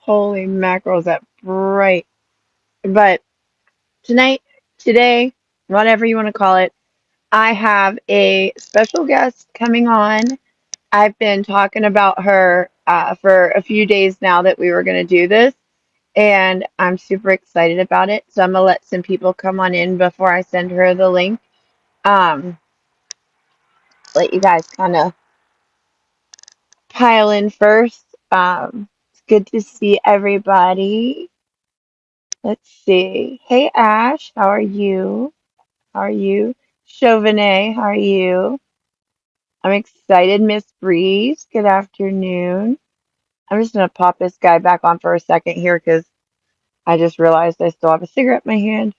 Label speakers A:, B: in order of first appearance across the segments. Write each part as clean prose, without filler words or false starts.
A: Holy mackerel, is that bright? But tonight, today, whatever you want to call it, I have a special guest coming on. I've been talking about her for a few days now that we were going to do this, and I'm super excited about it. So I'm going to let some people come on in before I send her the link. Um, let you guys kind of pile in first. It's good to see everybody. Let's see. Hey Ash, how are you? How are you? Chauvenet, how are you? I'm excited, Miss Breeze. Good afternoon. I'm just gonna pop this guy back on for a second here because I just realized I still have a cigarette in my hand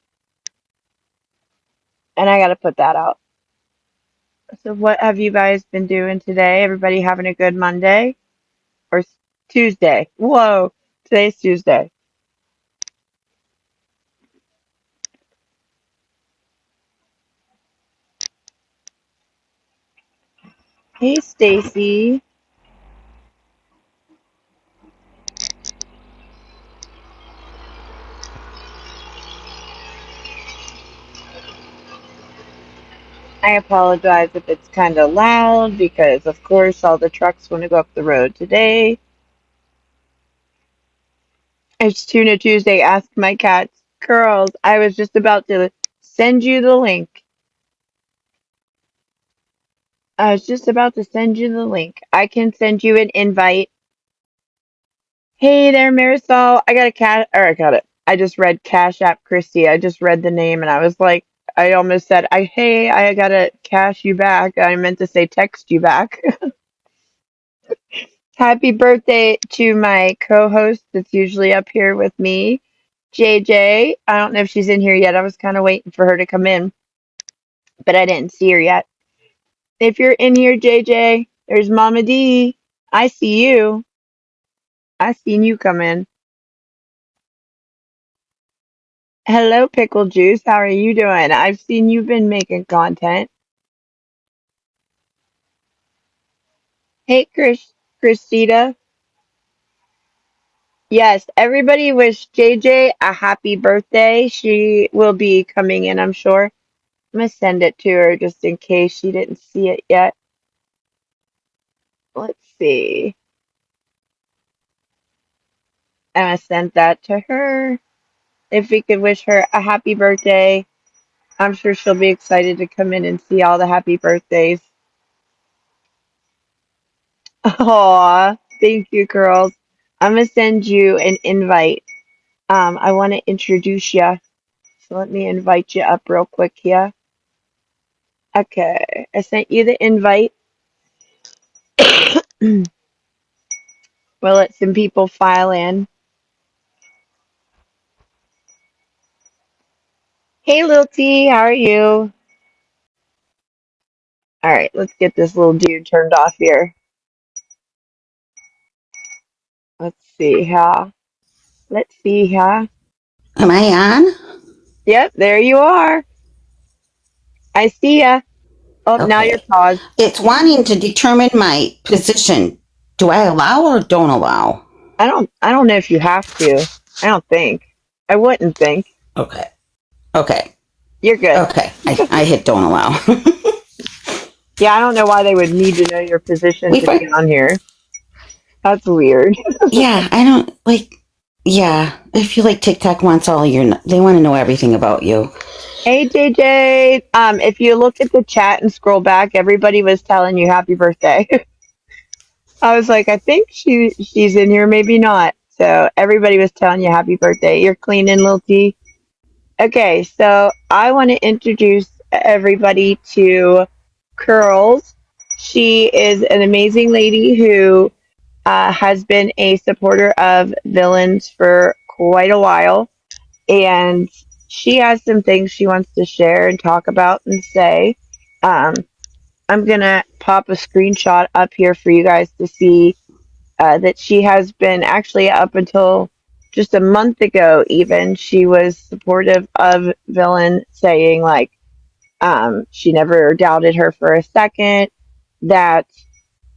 A: and I gotta put that out. So what have you guys been doing today? Everybody having a good Monday or Tuesday? Whoa, today's Tuesday. Hey Stacy. I apologize if it's kind of loud because, of course, all the trucks want to go up the road today. It's Tuna Tuesday. Ask my cats. Girls, I was just about to send you the link. I was just about to send you the link. I can send you an invite. Hey there, Marisol. I got a cat, or I got it. I just read Cash App Christy. I just read the name and I was like, I almost said, hey, I gotta cash you back. I meant to say text you back. Happy birthday to my co-host that's usually up here with me, JJ. I don't know if she's in here yet. I was kind of waiting for her to come in, but I didn't see her yet. If you're in here, JJ, there's Mama D. I see you. I seen you come in. Hello, Pickle Juice. How are you doing? I've seen you've been making content. Hey, Christina. Yes, everybody wish JJ a happy birthday. She will be coming in, I'm sure. I'm gonna send it to her just in case she didn't see it yet. Let's see. I'm gonna send that to her. If we could wish her a happy birthday, I'm sure she'll be excited to come in and see all the happy birthdays. Aw, thank you, girls. I'm gonna send you an invite. I want to introduce you, so let me invite you up real quick here. Okay, I sent you the invite. We'll let some people file in. Hey, Lil T, how are you? All right, let's get this little dude turned off here. Let's see here. Let's see here.
B: Am I on?
A: Yep, there you are. I see ya. Oh, now you're
B: Okay.
A: paused.
B: It's wanting to determine my position. Do I allow or don't allow?
A: I don't know if you have to. I don't think. I wouldn't think.
B: Okay. Okay.
A: You're good.
B: Okay. I hit don't allow.
A: Yeah, I don't know why they would need to know your position
B: we
A: to be on here. That's weird.
B: yeah, I don't like yeah. I feel like TikTok wants all your they want to know everything about you.
A: Hey JJ, if you look at the chat and scroll back, everybody was telling you happy birthday. I was like, I think she's in here, maybe not. So everybody was telling you happy birthday. You're cleaning, Lil T. Okay, so I want to introduce everybody to Curls. She is an amazing lady who has been a supporter of Villains for quite a while, and she has some things she wants to share and talk about and say. Um, I'm gonna pop a screenshot up here for you guys to see that she has been actually up until just a month ago, even she was supportive of Villain, saying like she never doubted her for a second, that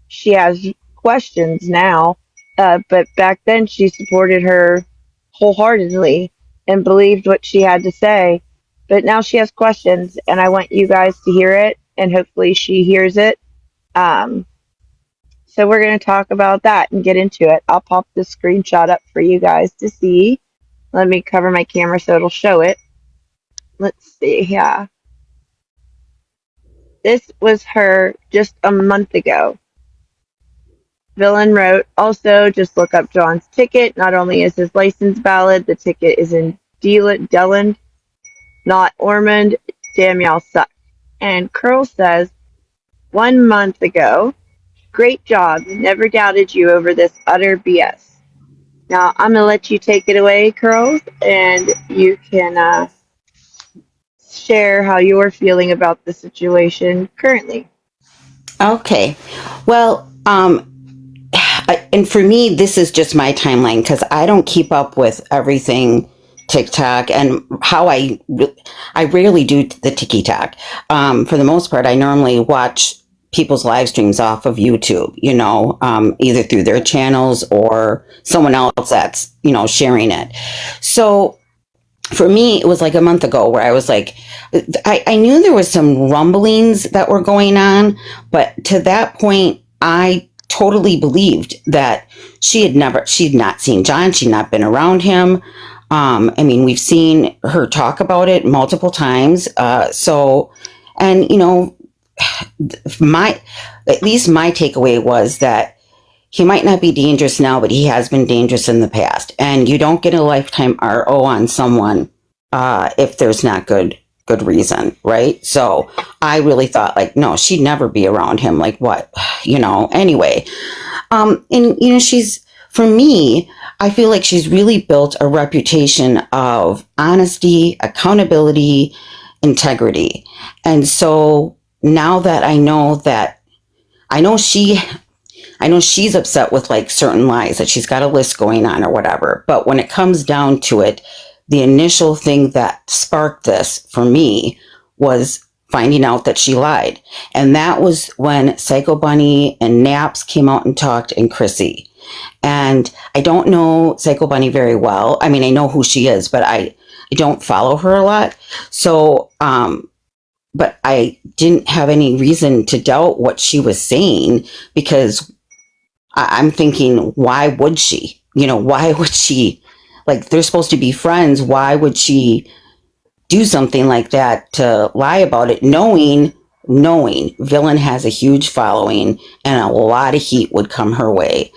A: she has questions now But back then, she supported her wholeheartedly and believed what she had to say. But now she has questions, and I want you guys to hear it, and hopefully she hears it. Um, so we're going to talk about that and get into it. I'll pop the screenshot up for you guys to see. Let me cover my camera so it'll show it. Let's see. Yeah. This was her just a month ago. Villain wrote, also, just look up John's ticket. Not only is his license valid, the ticket is in Deland, not Ormond. Damn, y'all suck. And Curl says, 1 month ago, great job. Never doubted you over this utter BS. Now, I'm going to let you take it away, Curls, and you can share how you're feeling about the situation currently.
B: Okay. Well, and for me, this is just my timeline because I don't keep up with everything TikTok and how I rarely do the TikTok. For the most part, I normally watch people's live streams off of YouTube, either through their channels or someone else that's, sharing it. So for me, it was like a month ago where I was like, I knew there was some rumblings that were going on, but to that point, I totally believed that she'd not seen John. She'd not been around him. We've seen her talk about it multiple times. At least my takeaway was that he might not be dangerous now, but he has been dangerous in the past. And you don't get a lifetime RO on someone if there's not good reason, right? So I really thought, like, no, she'd never be around him. Like, what? Anyway. For me, I feel like she's really built a reputation of honesty, accountability, integrity. And so now that I know she's upset with like certain lies, that she's got a list going on or whatever. But when it comes down to it, the initial thing that sparked this for me was finding out that she lied. And that was when Psycho Bunny and Naps came out and talked, and Chrissy. And I don't know Psycho Bunny very well. I mean, I know who she is, but I don't follow her a lot. So, but I didn't have any reason to doubt what she was saying, because I'm thinking, why would she? Why would she? Like, they're supposed to be friends. Why would she do something like that to lie about it, knowing Villain has a huge following and a lot of heat would come her way?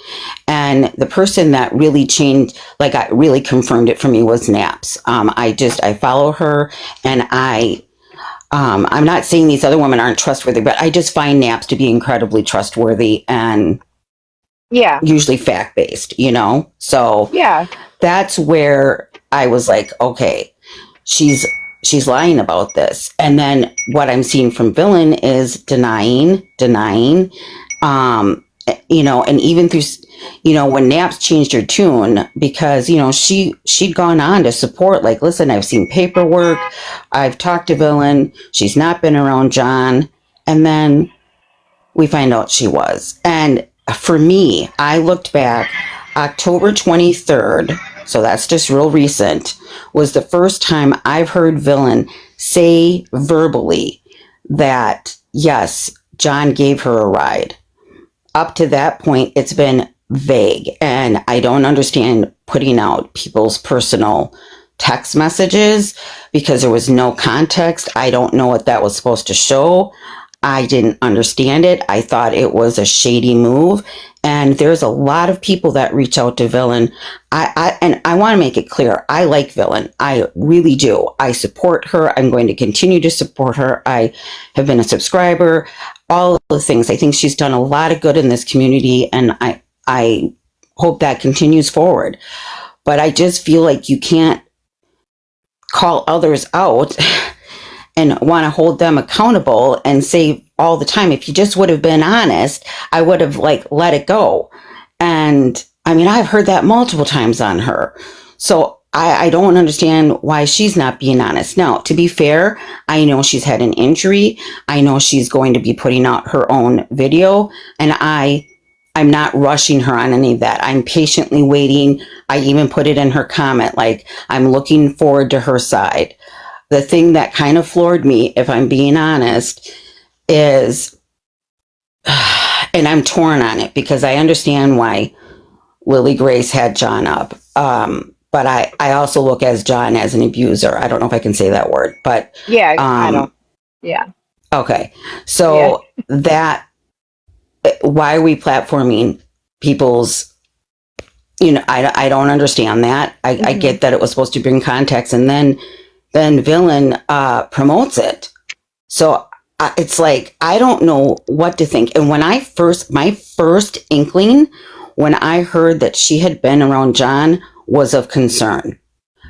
B: And the person that really changed, like, I really confirmed it for me, was Naps. I follow her, and I'm not saying these other women aren't trustworthy, but I just find Naps to be incredibly trustworthy and usually fact-based, So
A: Yeah.
B: That's where I was like, okay, she's lying about this. And then what I'm seeing from Villain is denying, and even through, when Naps changed her tune, because, she'd gone on to support, like, listen, I've seen paperwork, I've talked to Villain, she's not been around John. And then we find out she was. And for me, I looked back, October 23rd, so that's just real recent, was the first time I've heard Villain say verbally that, yes, John gave her a ride. Up to that point, it's been vague, and I don't understand putting out people's personal text messages because there was no context. I don't know what that was supposed to show. I didn't understand it. I thought it was a shady move. And there's a lot of people that reach out to Villain. I want to make it clear, I like Villain. I really do. I support her. I'm going to continue to support her. I have been a subscriber, all of the things. I think she's done a lot of good in this community, and I hope that continues forward. But I just feel like you can't call others out and want to hold them accountable and say all the time, if you just would have been honest, I would have let it go. And I mean, I've heard that multiple times on her. So I don't understand why she's not being honest. Now, to be fair, I know she's had an injury. I know she's going to be putting out her own video, and I I'm not rushing her on any of that. I'm patiently waiting. I even put it in her comment, like, I'm looking forward to her side. The thing that kind of floored me, if I'm being honest, is, and I'm torn on it because I understand why Lily Grace had John up. But I also look as John as an abuser. I don't know if I can say that word, but
A: Yeah, I don't. Yeah.
B: okay. So that, why are we platforming people's, I don't understand that. I get that it was supposed to bring context, and then Villain promotes it. So it's like, I don't know what to think. And when my first inkling, when I heard that she had been around John, was of concern,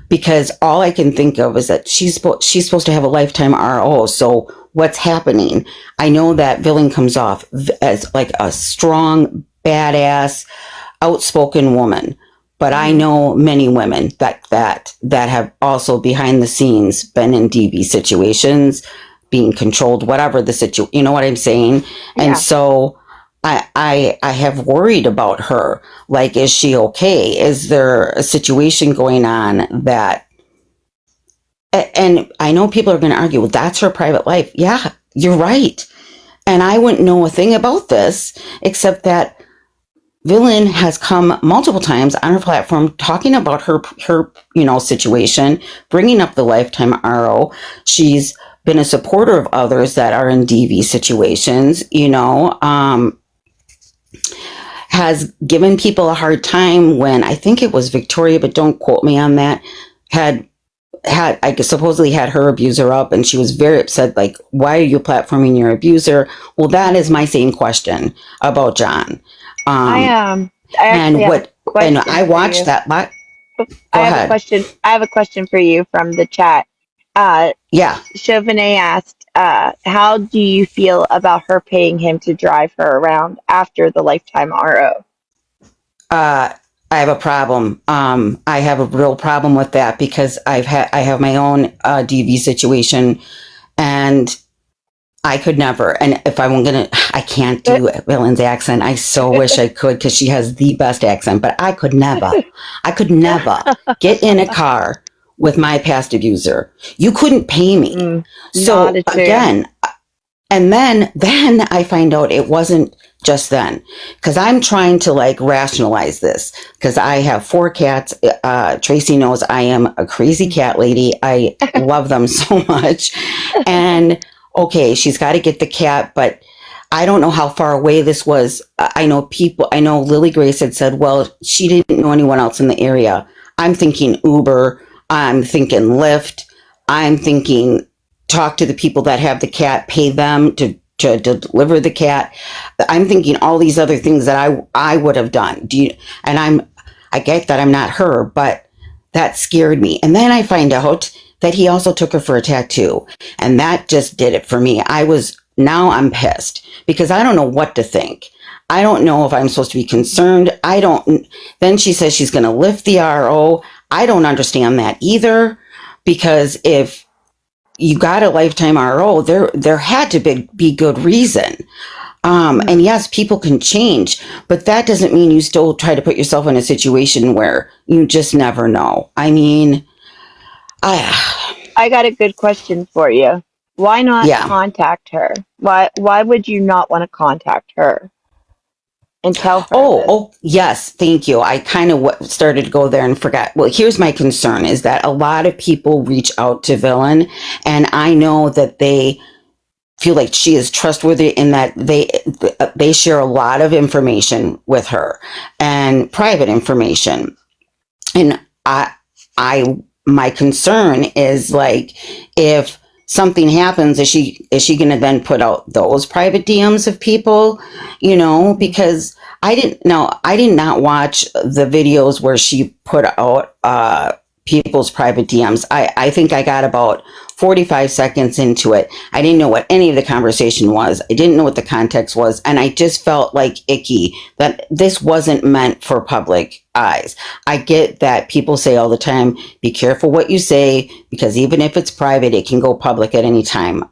B: because all I can think of is that she's supposed to have a lifetime RO. So what's happening? I know that Villain comes off as like a strong, badass, outspoken woman, but I know many women that have also behind the scenes been in DV situations, being controlled, whatever the situation. You know what I'm saying?
A: Yeah.
B: And so I have worried about her. Like, is she okay? Is there a situation going on that? And I know people are going to argue, well, that's her private life. Yeah, you're right. And I wouldn't know a thing about this except that Villain has come multiple times on her platform talking about her situation, bringing up the lifetime RO. She's been a supporter of others that are in DV situations, has given people a hard time when, I think it was Victoria, but don't quote me on that, had supposedly had her abuser up, and she was very upset, like, why are you platforming your abuser? Well, that is my same question about John.
A: I
B: and what, and I
A: for
B: watched
A: you.
B: that. Go
A: I have
B: ahead.
A: a question. I have a question for you from the chat.
B: Yeah.
A: Chauvenet asked, how do you feel about her paying him to drive her around after the lifetime RO?
B: I have a problem. I have a real problem with that because I have my own DV situation, and I could never. And if I can't do Villain's accent. I so wish I could, because she has the best accent, but I could never. I could never get in a car with my past abuser. You couldn't pay me. So
A: Not a chance.
B: again, and then I find out it wasn't just then, because I'm trying to like rationalize this, because I have 4 cats. Tracy knows I am a crazy cat lady. I love them so much. And okay, she's got to get the cat, but I don't know how far away this was. I know Lily Grace had said, well, she didn't know anyone else in the area. I'm thinking Uber. I'm thinking Lyft. I'm thinking talk to the people that have the cat, pay them to deliver the cat. I'm thinking all these other things that I would have done. I get that I'm not her, but that scared me. And then I find out that he also took her for a tattoo, and that just did it for me. Now I'm pissed because I don't know what to think. I don't know if I'm supposed to be concerned. Then she says she's going to lift the RO. I don't understand that either, because if you got a lifetime RO, there had to be good reason. And yes, people can change, but that doesn't mean you still try to put yourself in a situation where you just never know. I mean,
A: I got a good question for you. Why not contact her? Why would you not want to contact her and tell her?
B: Oh, yes, thank you. I kind of started to go there and forgot. Well, here's my concern is that a lot of people reach out to Villain, and I know that they feel like she is trustworthy in that they share a lot of information with her, and private information. And my concern is, like, if something happens, is she going to then put out those private DMs of people, because I did not watch the videos where she put out people's private DMs. I think I got about 45 seconds into it. I didn't know what any of the conversation was. I didn't know what the context was. And I just felt like icky that this wasn't meant for public eyes. I get that people say all the time, be careful what you say, because even if it's private, it can go public at any time.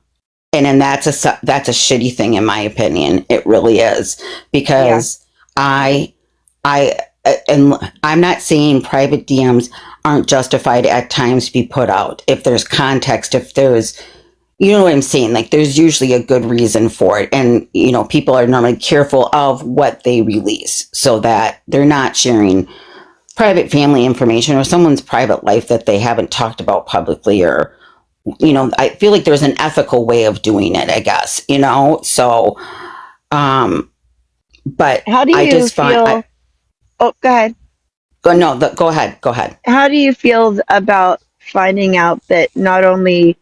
B: And then that's a shitty thing, in my opinion. It really is, because I, I, and I'm not saying private DMs aren't justified at times to be put out. If there's context, if there's, you know what I'm saying? Like there's usually a good reason for it. And, people are normally careful of what they release so that they're not sharing private family information or someone's private life that they haven't talked about publicly or, I feel like there's an ethical way of doing it, I guess, so, but
A: How do
B: I
A: you
B: just find,
A: feel? Oh, go ahead.
B: go ahead, go ahead.
A: How do you feel about finding out that not only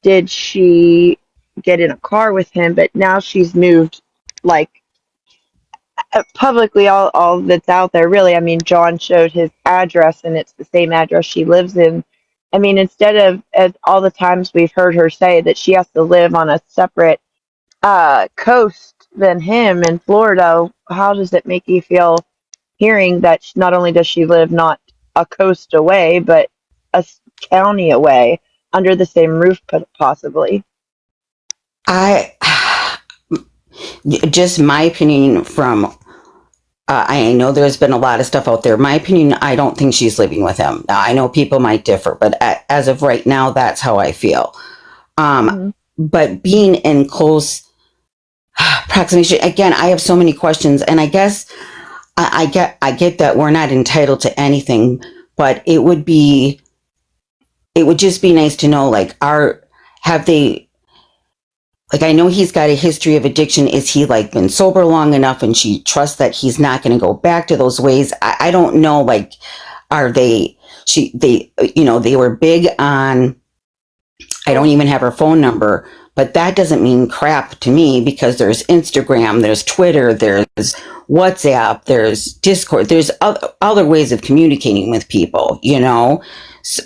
A: did she get in a car with him, but now she's moved, like, publicly, all that's out there, really. I mean, John showed his address, and it's the same address she lives in. I mean, instead of as all the times we've heard her say that she has to live on a separate coast than him in Florida, how does it make you feel hearing that not only does she live not a coast away, but county away under the same roof, possibly?
B: I, just my opinion from, I know there's been a lot of stuff out there. My opinion, I don't think she's living with him. Now, I know people might differ, but as of right now, that's how I feel.
A: Mm-hmm.
B: But being in close proximity, again, I have so many questions, and I guess I get that we're not entitled to anything, but it would just be nice to know, like, have they, like, I know he's got a history of addiction. Is he like been sober long enough and she trusts that he's not going to go back to those ways? I don't know. Like, are they, they were big on, I don't even have her phone number, but that doesn't mean crap to me because there's Instagram, there's Twitter, there's WhatsApp, there's Discord, there's other ways of communicating with people,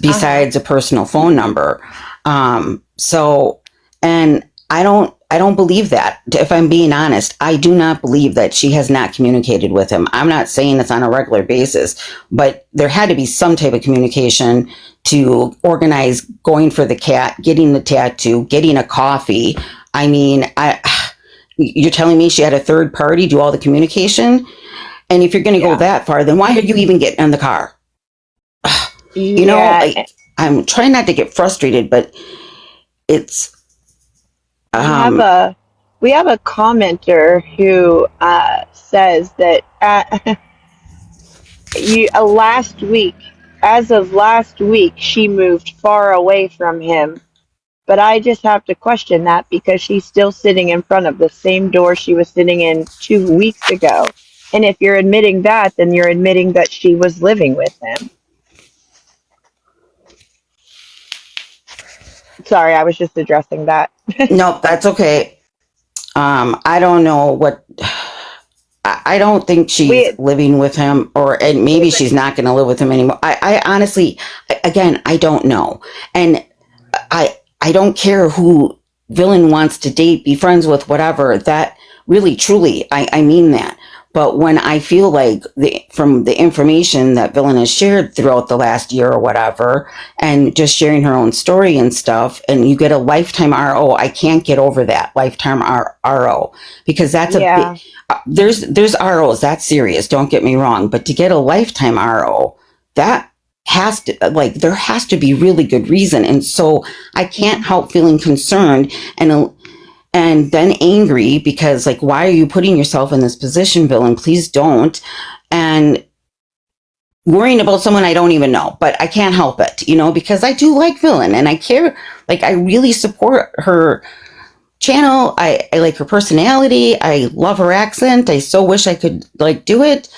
B: besides a personal phone number. So, and I don't believe that. If I'm being honest, I do not believe that she has not communicated with him. I'm not saying it's on a regular basis, but there had to be some type of communication to organize going for the cat, getting the tattoo, getting a coffee. I mean, you're telling me she had a third party do all the communication? And if you're going to go that far, then why are you even getting in the car? I'm trying not to get frustrated, but it's,
A: we have a commenter who says that as of last week, she moved far away from him. But I just have to question that because she's still sitting in front of the same door she was sitting in 2 weeks ago. And if you're admitting that, then you're admitting that she was living with him. Sorry, I was just addressing that.
B: Nope, that's okay. I don't know what. I don't think she's living with him, and maybe she's not going to live with him anymore. I honestly, again, I don't know, and I don't care who Villain wants to date, be friends with, whatever. That really, truly, I mean that. But when I feel like from the information that Villain has shared throughout the last year or whatever, and just sharing her own story and stuff, and you get a lifetime RO, I can't get over that lifetime RO because that's big, there's ROs, that's serious. Don't get me wrong, but to get a lifetime RO, that has to, like, there has to be really good reason, and so I can't help feeling concerned and then angry because, like, why are you putting yourself in this position, Villain? Please don't. And worrying about someone I don't even know, but I can't help it, because I do like Villain and I care. Like, I really support her channel. I like her personality. I love her accent. I so wish I could, like, do it.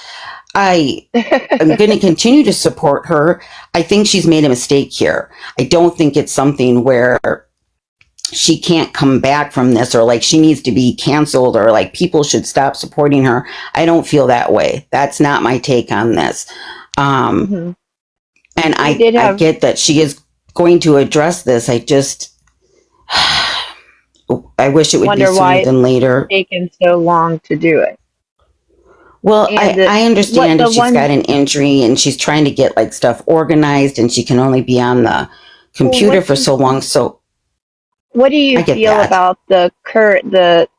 B: I am going to continue to support her. I think she's made a mistake here. I don't think it's something where she can't come back from this, or like she needs to be canceled, or like people should stop supporting her. I don't feel that way. That's not my take on this. And I get that she is going to address this. I just, I wish it would be sooner than later.
A: It's taken so long to do it.
B: Well, I understand if she's got an injury and she's trying to get, like, stuff organized and she can only be on the computer for so long. So
A: What do you
B: I get
A: feel
B: that.
A: about the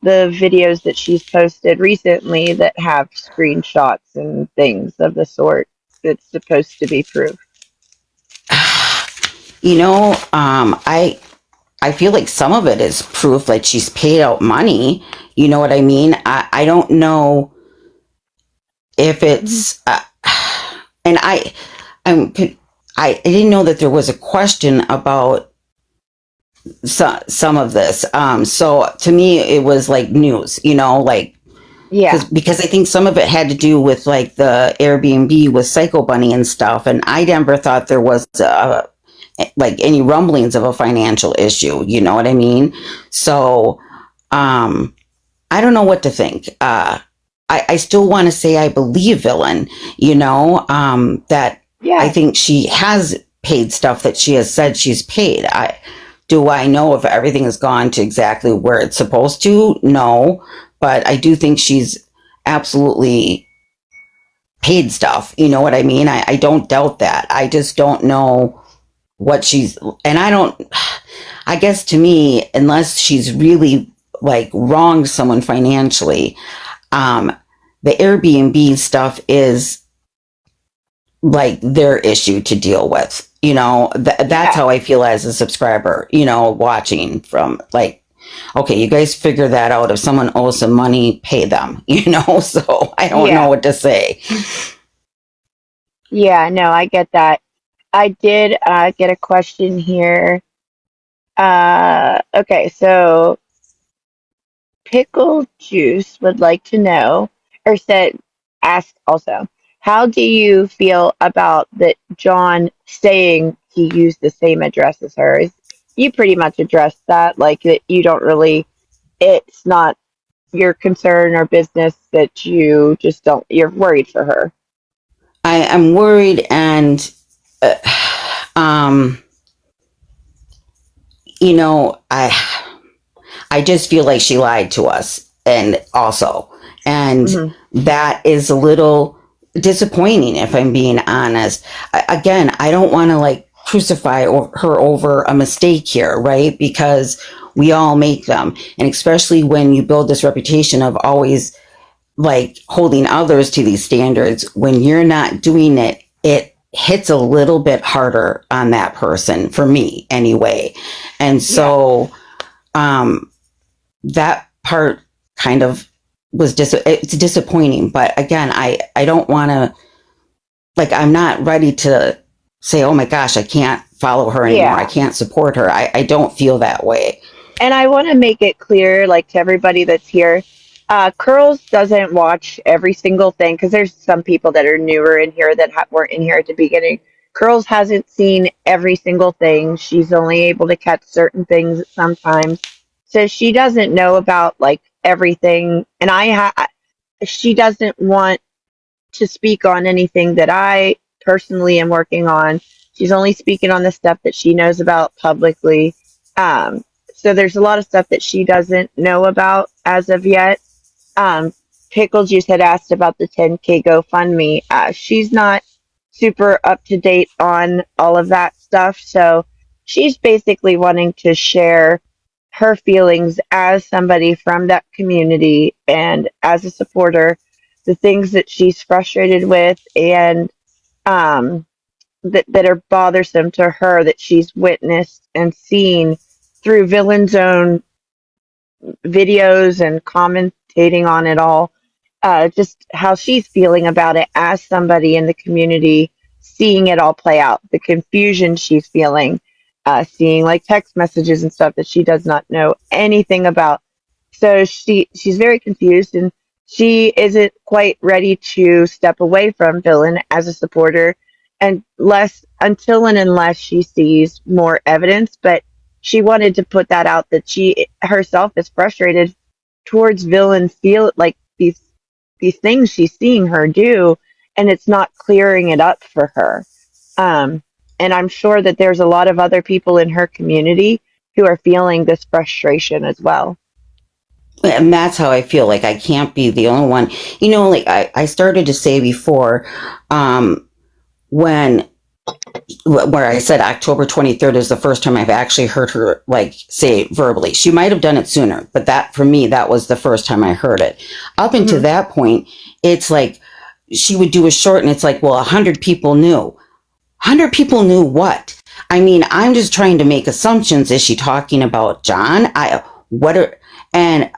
A: videos that she's posted recently that have screenshots and things of the sort that's supposed to be proof?
B: You know, I feel like some of it is proof that she's paid out money. You know what I mean? I don't know if
A: Mhm.
B: it's, and I'm, I didn't know that there was a question about some of this. So to me, it was like news, you know, like,
A: Yeah,
B: because I think some of it had to do with like the Airbnb with Psycho Bunny and stuff. And I never thought there was like any rumblings of a financial issue. You know what I mean? So, um, I don't know what to think. I still want to say I believe Villain, you know, that I
A: yeah,
B: think she has paid stuff that she has said she's paid. Do I know if everything has gone to exactly where it's supposed to? No, but I do think she's absolutely paid stuff. You know what I mean? I don't doubt that. I just don't know what she's, and I don't, I guess to me, unless she's really like wronged someone financially, um, the Airbnb stuff is like their issue to deal with. You know, that's
A: yeah,
B: how I feel as a subscriber, you know, watching from like, okay, you guys figure that out. If someone owes some money, pay them, you know? So I don't know
A: yeah,
B: what to say.
A: yeah. No, I get that. I did get a question here. Okay, so Pickle Juice would like to know, or said, asked also, how do you feel about that John saying he used the same address as hers? You pretty much addressed that, like that you don't really, it's not your concern or business that you just don't, you're worried for her.
B: I'm worried and, uh, um, you know, I just feel like she lied to us and also, and
A: Hmm.
B: that is a little disappointing if I'm being honest. Again, I don't want to like crucify her over a mistake here, right? Because we all make them. And especially when you build this reputation of always like holding others to these standards, when you're not doing it, it hits a little bit harder on that person for me anyway. And
A: Yeah.
B: so, um, that part kind of it's disappointing, but again, I don't want to, like, I'm not ready to say, oh my gosh, I can't follow her anymore, I
A: Yeah.
B: can't support her. I don't feel that way.
A: And I want to make it clear, like to everybody that's here, Curls doesn't watch every single thing because there's some people that are newer in here that weren't in here at the beginning. Curls hasn't seen every single thing. She's only able to catch certain things sometimes, so she doesn't know about like everything. And she doesn't want to speak on anything that I personally am working on. She's only speaking on the stuff that she knows about publicly. Um, so there's a lot of stuff that she doesn't know about as of yet. Um, Pickle Juice had asked about the 10K GoFundMe. She's not super up to date on all of that stuff. So she's basically wanting to share her feelings as somebody from that community and as a supporter, the things that she's frustrated with and um, that are bothersome to her that she's witnessed and seen through Villain's own videos and commentating on it all, just how she's feeling about it as somebody in the community, seeing it all play out, the confusion she's feeling, seeing like text messages and stuff that she does not know anything about. So she's very confused and she isn't quite ready to step away from Villain as a supporter and less until and unless she sees more evidence. But she wanted to put that out that she herself is frustrated towards Villain feel like these things she's seeing her do and it's not clearing it up for her. Um and I'm sure that there's a lot of other people in her community who are feeling this frustration as well.
B: And that's how I feel like I can't be the only one. You know, like I started to say before, um, when where I said October 23rd is the first time I've actually heard her like say it verbally. She might have done it sooner, but that for me, that was the first time I heard it. Up until
A: Mhm.
B: that point, it's like she would do a short and it's like, well, 100 people knew. 100 people knew what? I mean, I'm just trying to make assumptions. Is she talking about John? And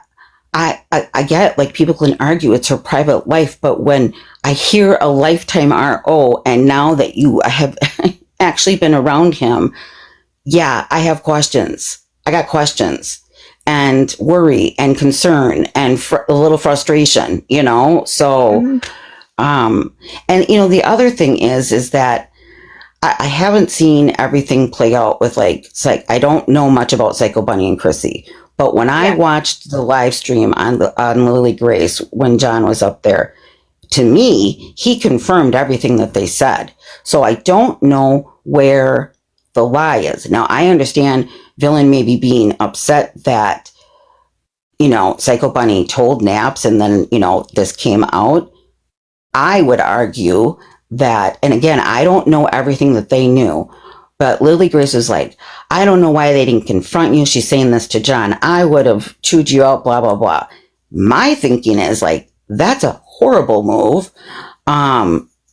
B: I get like people can argue it's her private life, but when I hear a lifetime RO and now that you have actually been around him, yeah, I have questions. I got questions and worry and concern and a little frustration, you know? So,
A: Mhm.
B: and you know, the other thing is that I haven't seen everything play out with like, it's like, I don't know much about Psycho Bunny and Chrissy, but when I
A: Yeah.
B: watched the live stream on Lily Grace, when John was up there, to me, he confirmed everything that they said. So I don't know where the lie is. Now I understand Villain maybe being upset that, you know, Psycho Bunny told Naps and then, you know, this came out. I would argue that, and again, I don't know everything that they knew, but Lily Grace was like, I don't know why they didn't confront you. She's saying this to John. I would have chewed you out, blah, blah, blah. My thinking is like, that's a horrible move.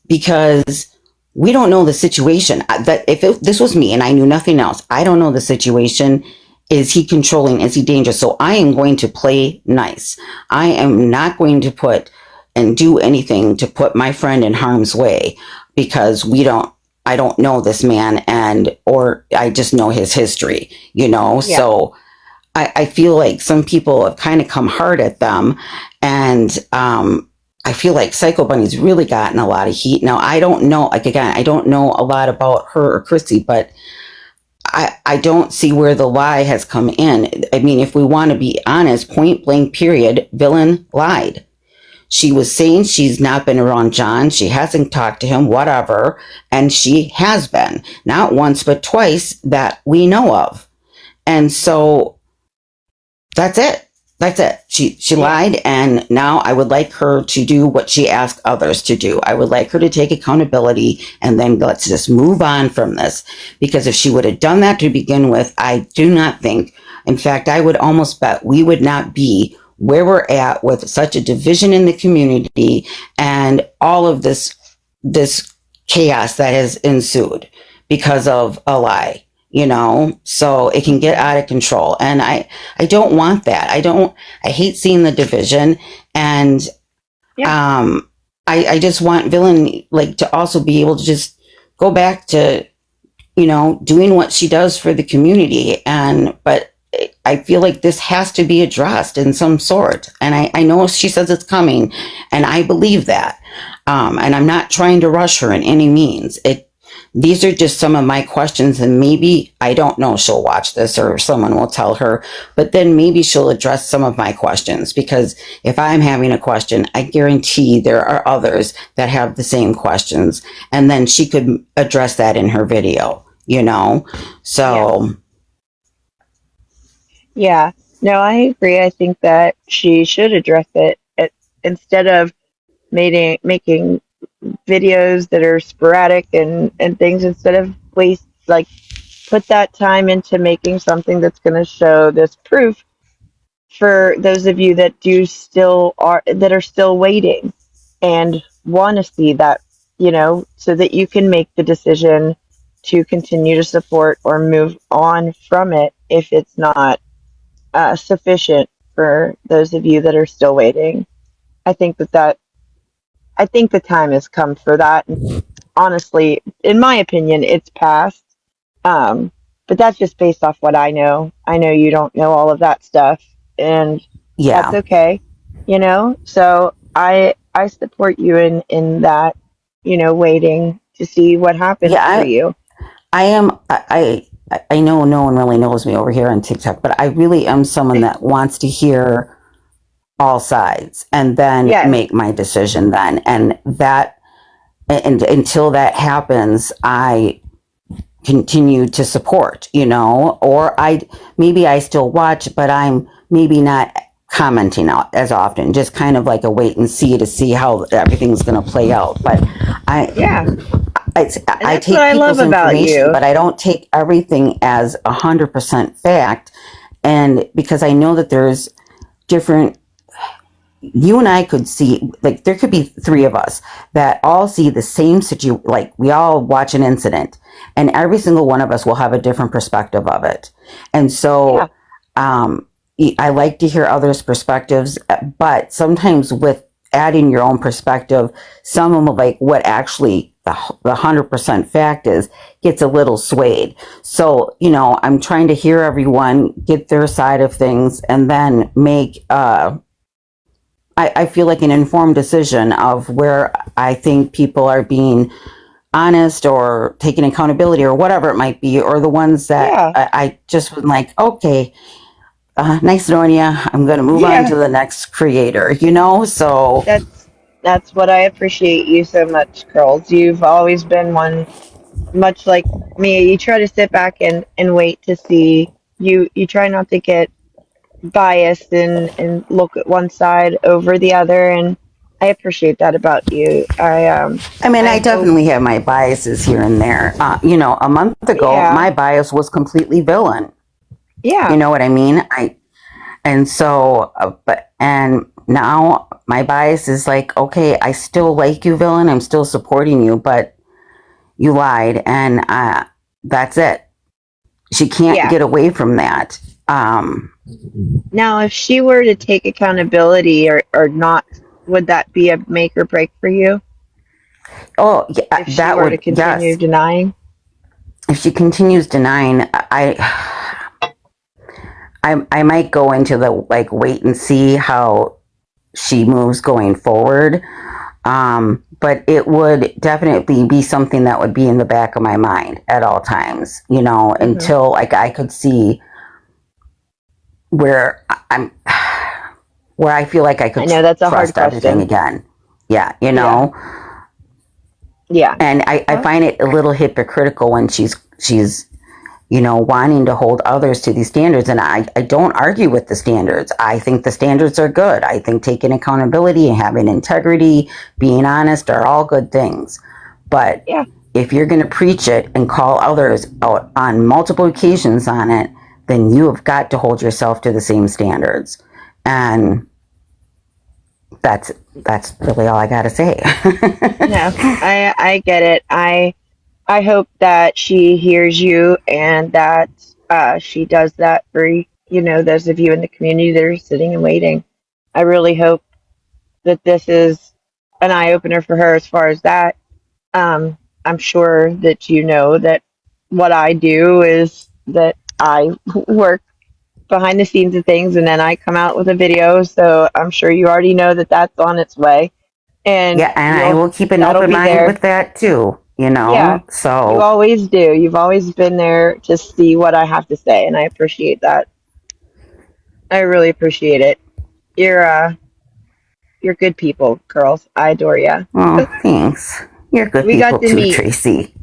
B: Because we don't know the situation. That this was me and I knew nothing else, I don't know the situation. Is he controlling? Is he dangerous? So I am going to play nice. I am not going to put and do anything to put my friend in harm's way because I don't know this man or I just know his history, you know?
A: Yeah.
B: So I feel like some people have kind of come hard at them and, I feel like Psycho Bunny's really gotten a lot of heat. Now, I don't know, like, again, I don't know a lot about her or Chrissy, but I don't see where the lie has come in. I mean, if we want to be honest, point blank period, Villain lied. She was saying she's not been around John. She hasn't talked to him, whatever. And she has been. Not once, but twice that we know of. And so that's it. That's it. She lied, and now I would like her to do what she asked others to do. I would like her to take accountability, and then let's just move on from this. Because if she would have done that to begin with, I do not think, in fact, I would almost bet we would not be where we're at with such a division in the community and all of this chaos that has ensued because of a lie. You know, so it can get out of control. And I don't want that. I hate seeing the division. And, I just want Villain, like, to also be able to just go back to, you know, doing what she does for the community. But I feel like this has to be addressed in some sort. And I know she says it's coming and I believe that. And I'm not trying to rush her in any means. These are just some of my questions, and maybe, I don't know, she'll watch this or someone will tell her, but then maybe she'll address some of my questions, because if I'm having a question, I guarantee there are others that have the same questions, and then she could address that in her video, you know? So.
A: Yeah. No, I agree. I think that she should address it instead of making videos that are sporadic and things, instead of put that time into making something that's going to show this proof for those of you that are still waiting and want to see that, you know, so that you can make the decision to continue to support or move on from it if it's not sufficient for those of you that are still waiting. I think I think the time has come for that. And honestly, in my opinion, it's past. But that's just based off what I know. I know you don't know all of that stuff, and that's
B: Yeah.
A: okay. You know, so I support you in that. You know, waiting to see what happens for
B: Yeah,
A: you.
B: I am. I know no one really knows me over here on TikTok, but I really am someone that wants to hear all sides and then
A: Yes.
B: make my decision then. And until that happens, I continue to support, you know, or maybe I still watch, but I'm maybe not commenting out as often, just kind of like a wait and see to see how everything's going to play out. But
A: Yeah.
B: I
A: that's what
B: take
A: I love
B: people's
A: about
B: information,
A: you.
B: but I don't take everything as 100% fact. And because I know that there's different, you and I could see, like, there could be three of us that all see the same situation, like, we all watch an incident, and every single one of us will have a different perspective of it. And
A: Yeah.
B: so, I like to hear others' perspectives, but sometimes with adding your own perspective, some of them, like what actually the 100% fact is, gets a little swayed. So, I'm trying to hear everyone, get their side of things, and then make, I feel like an informed decision of where I think people are being honest or taking accountability or whatever it might be, or the ones that
A: Yeah.
B: I just was like, okay, nice knowing you. I'm going to move on
A: Yeah.
B: to the next creator, So,
A: That's what I appreciate you so much, girls. You've always been one, much like me. You try to sit back and wait to see. You try not to get biased and look at one side over the other, and I appreciate that about you.
B: I mean, I
A: I hope.
B: definitely have my biases here and there. A month ago,
A: Yeah.
B: my bias was completely villain. You
A: Yeah.
B: know what I mean? And so, and now my bias is like, okay, I still like you, villain. I'm still supporting you, but you lied, and that's it. She can't
A: Yeah.
B: get away from that.
A: Now, if she were to take accountability or not, would that be a make or break for you?
B: Oh, yeah,
A: If she
B: that
A: were to
B: would,
A: continue
B: yes.
A: denying?
B: If she continues denying, I might go into the like wait and see how she moves going forward. But it would definitely be something that would be in the back of my mind at all times,
A: Hmm.
B: until like I could see where I'm, where I feel like I
A: I
B: could
A: know that's a hard
B: trust everything
A: question.
B: again. Yeah,
A: Yeah. Yeah.
B: and I
A: Well,
B: find it a little hypocritical when she's wanting to hold others to these standards. And I don't argue with the standards. I think the standards are good. I think taking accountability and having integrity, being honest are all good things. But
A: yeah.
B: if you're going to preach it and call others out on multiple occasions on it, then you have got to hold yourself to the same standards. And that's really all I got to say.
A: No, I get it. I hope that she hears you and that she does that for those of you in the community that are sitting and waiting. I really hope that this is an eye opener for her as far as that. I'm sure that you know that what I do is that I work behind the scenes of things and then I come out with a video. So I'm sure you already know that that's on its way and
B: Yeah, and I
A: you'll
B: will keep an
A: that'll
B: open
A: be
B: mind
A: there.
B: with that too,
A: Yeah, you
B: So,
A: always do. You've always been there to see what I have to say, and I appreciate that. I really appreciate it. You're you're good people, girls. I adore ya.
B: well, thanks. You're good
A: We got
B: people
A: to
B: too,
A: meet.
B: Tracy.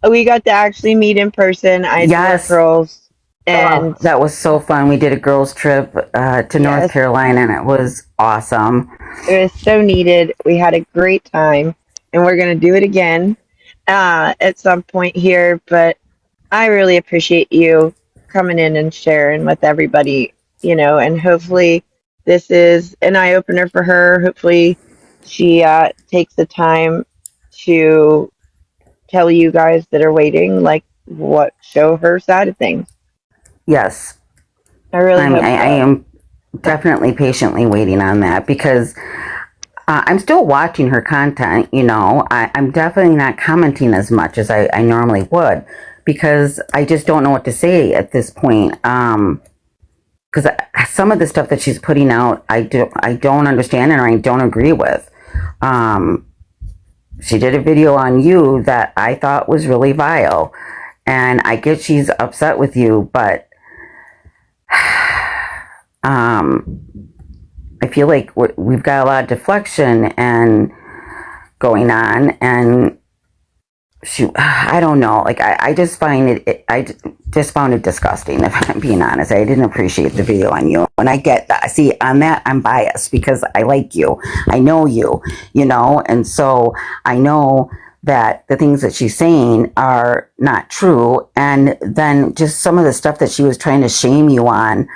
A: We got to actually meet in person. I adore
B: Yes.
A: girls,
B: Oh,
A: and
B: that was so fun. We did a girls' trip to North
A: yes,
B: Carolina, and it was awesome.
A: it was so needed. We had a great time, and we're gonna do it again at some point here. But I really appreciate you coming in and sharing with everybody, and hopefully this is an eye opener for her. Hopefully she takes the time to tell you guys that are waiting, like show her side of things.
B: Yes,
A: I really
B: I mean,
A: hope
B: I
A: so.
B: am definitely patiently waiting on that because I'm still watching her content. I'm definitely not commenting as much as I normally would because I just don't know what to say at this point. Because some of the stuff that she's putting out, I don't understand and I don't agree with. Um, she did a video on you that I thought was really vile, and I get she's upset with you, but um, I feel like we've got a lot of deflection and going on, and I don't know. Like I just find just found it disgusting. If I'm being honest, I didn't appreciate the video on you, and I get that. See, on that, I'm biased because I like you, I know you, and so I know that the things that she's saying are not true. And then just some of the stuff that she was trying to shame you on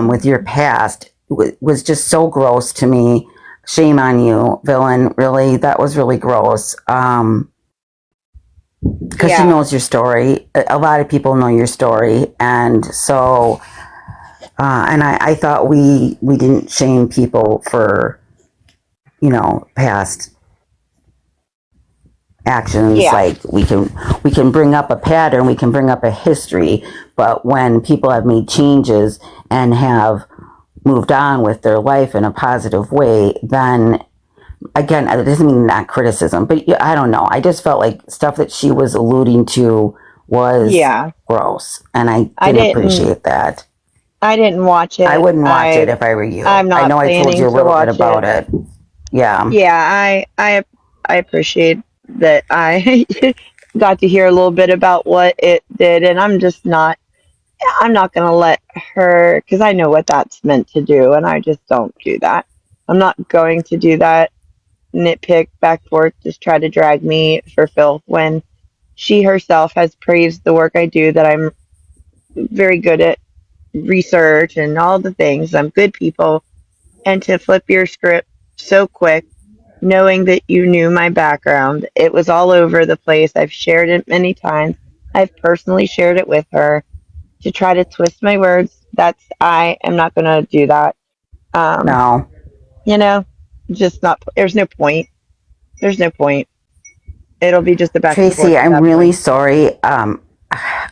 B: with your past was just so gross to me. Shame on you, villain. Really, that was really gross. Because she
A: Yeah.
B: knows your story. A lot of people know your story. And so, and I thought we didn't shame people for, past actions.
A: Yeah.
B: Like we can bring up a pattern, we can bring up a history, but when people have made changes and have moved on with their life in a positive way, then again, it doesn't mean not criticism, but I don't know. I just felt like stuff that she was alluding to was
A: Yeah.
B: gross, and I
A: I
B: didn't
A: didn't
B: appreciate that.
A: I didn't watch
B: I
A: it.
B: wouldn't watch it if I were you.
A: I'm
B: I
A: not
B: know I told
A: planning
B: you a
A: to
B: little bit
A: watch
B: about
A: it.
B: it. Yeah.
A: Yeah, I appreciate that I got to hear a little bit about what it did, and I'm not going to let her, because I know what that's meant to do, and I just don't do that. I'm not going to do that, nitpick back and forth, just try to drag me for filth when she herself has praised the work I do, that I'm very good at research and all the things. I'm good people. And to flip your script so quick, knowing that you knew my background, it was all over the place. I've shared it many times. I've personally shared it with her to try to twist my words. I am not going to do that. Um,
B: No.
A: you know, just not, there's no point. There's no point. It'll be just a back and forth
B: Tracy,
A: at
B: I'm
A: that
B: really
A: point.
B: sorry.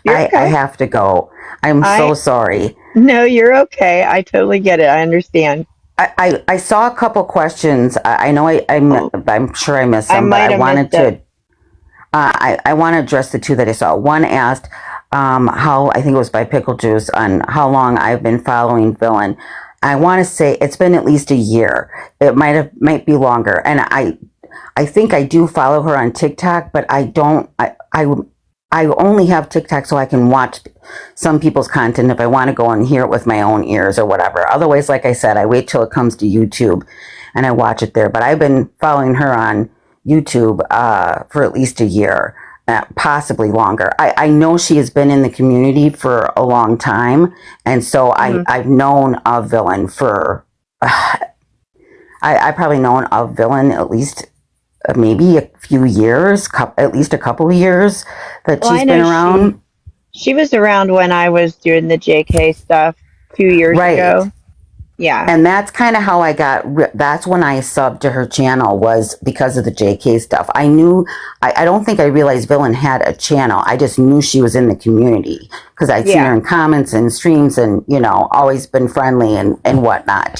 A: You're
B: I
A: okay.
B: have to go. I'm so
A: I,
B: sorry.
A: no, you're okay. I totally get it. I understand.
B: I saw a couple questions. I know
A: Oh,
B: I'm sure I missed
A: I
B: some, but
A: might
B: I
A: have
B: wanted
A: missed it.
B: to I want to address the two that I saw. One asked how, I think it was by Pickle Juice, on how long I've been following Villain. I want to say it's been at least a year. It might be longer, and I think I do follow her on TikTok, but I don't. I only have TikTok so I can watch some people's content if I want to go and hear it with my own ears or whatever. Otherwise, like I said, I wait till it comes to YouTube and I watch it there. But I've been following her on YouTube for at least a year, possibly longer. I know she has been in the community for a long time, and so
A: Hmm.
B: I've known of Villain for. I probably known of Villain at least maybe a few years, at least a couple of years that
A: Well,
B: she's
A: I
B: been
A: know
B: around.
A: she was around when I was doing the JK stuff 2 years
B: Right.
A: ago. Yeah.
B: And that's kind of how I got, that's when I subbed to her channel, was because of the JK stuff. I knew, I don't think I realized Villain had a channel. I just knew she was in the community because I'd seen her
A: Yeah.
B: in comments and streams and, always been friendly and whatnot.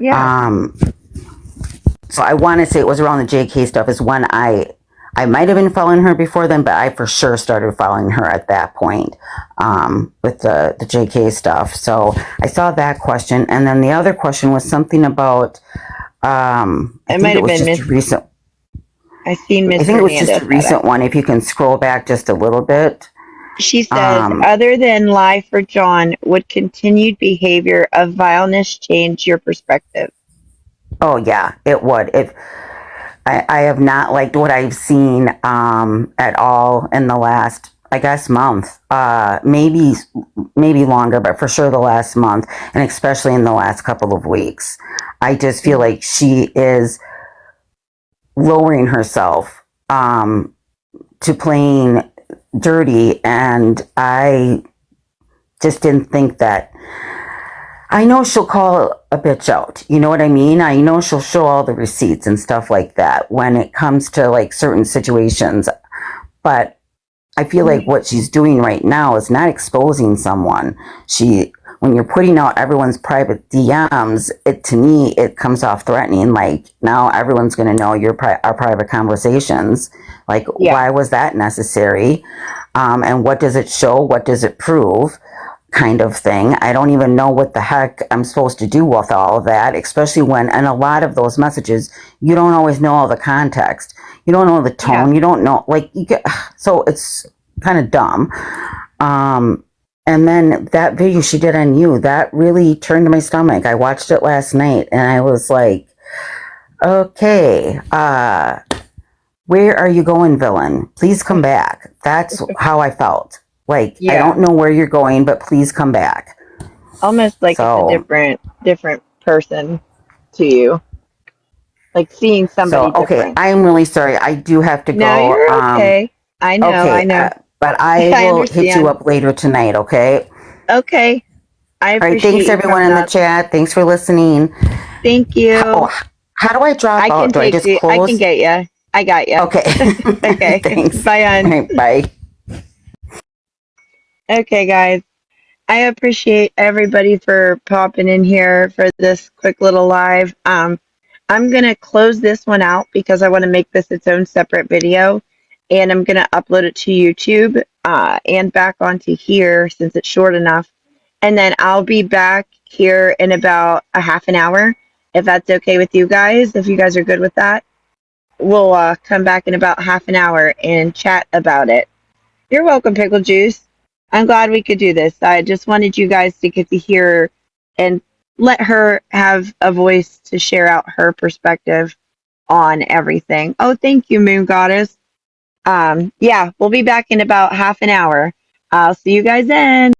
A: Yeah.
B: Um, so I want to say it was around the JK stuff is when I might have been following her before then, but I for sure started following her at that point with the JK stuff. So I saw that question, and then the other question was something about I
A: It
B: think
A: might
B: it
A: have
B: was
A: been
B: just
A: Miss.
B: a recent.
A: I seen
B: I
A: Miss
B: think it was just
A: Hernandez
B: a
A: had
B: recent
A: asked.
B: one. If you can scroll back just a little bit.
A: She says,
B: Um,
A: other than lie for John, would continued behavior of vileness change your perspective?
B: oh yeah, it would. I have not liked what I've seen at all in the last, I guess, month. Maybe longer, but for sure the last month, and especially in the last couple of weeks. I just feel
A: Mhm.
B: like she is lowering herself to playing dirty, and I just didn't think that. I know she'll call a bitch out. You know what I mean? I know she'll show all the receipts and stuff like that when it comes to like certain situations. But I feel like what she's doing right now is not exposing someone. When you're putting out everyone's private DMs, to me, it comes off threatening. Like now everyone's going to know our private conversations. Like,
A: Yeah.
B: why was that necessary? And what does it show? What does it prove? Kind of thing. I don't even know what the heck I'm supposed to do with all of that, especially when, and a lot of those messages, you don't always know all the context. You don't know the
A: Yeah.
B: tone. You don't know, like, so it's kind of dumb. And then that video she did on you, that really turned my stomach. I watched it last night and I was like, okay, where are you going, villain? Please come back. That's how I felt. Like, I
A: Yeah.
B: don't know where you're going, but please come back.
A: Almost like it's a
B: So,
A: different person to you. Like seeing somebody
B: okay,
A: different.
B: I'm really sorry. I do have to
A: No,
B: go.
A: you're okay. I
B: Okay,
A: know.
B: but I
A: I
B: will hit you
A: understand.
B: up later tonight, okay?
A: Okay. I
B: All right,
A: appreciate
B: thanks
A: you
B: everyone
A: coming
B: in the
A: up.
B: chat. Thanks for listening.
A: Thank
B: Oh,
A: you.
B: how do I drop
A: I can
B: out? Do I
A: take
B: just
A: you. I can
B: close?
A: get you. I got you.
B: Okay.
A: Okay.
B: Thanks.
A: Bye,
B: All
A: hon.
B: right, bye.
A: Okay, guys. I appreciate everybody for popping in here for this quick little live. I'm gonna close this one out because I want to make this its own separate video, and I'm gonna upload it to YouTube and back onto here since it's short enough. And then I'll be back here in about a half an hour, if that's okay with you guys. If you guys are good with that, we'll come back in about half an hour and chat about it. You're welcome, Pickle Juice. I'm glad we could do this. I just wanted you guys to get to hear and let her have a voice to share out her perspective on everything. Oh, thank you, Moon Goddess. Yeah, we'll be back in about half an hour. I'll see you guys then.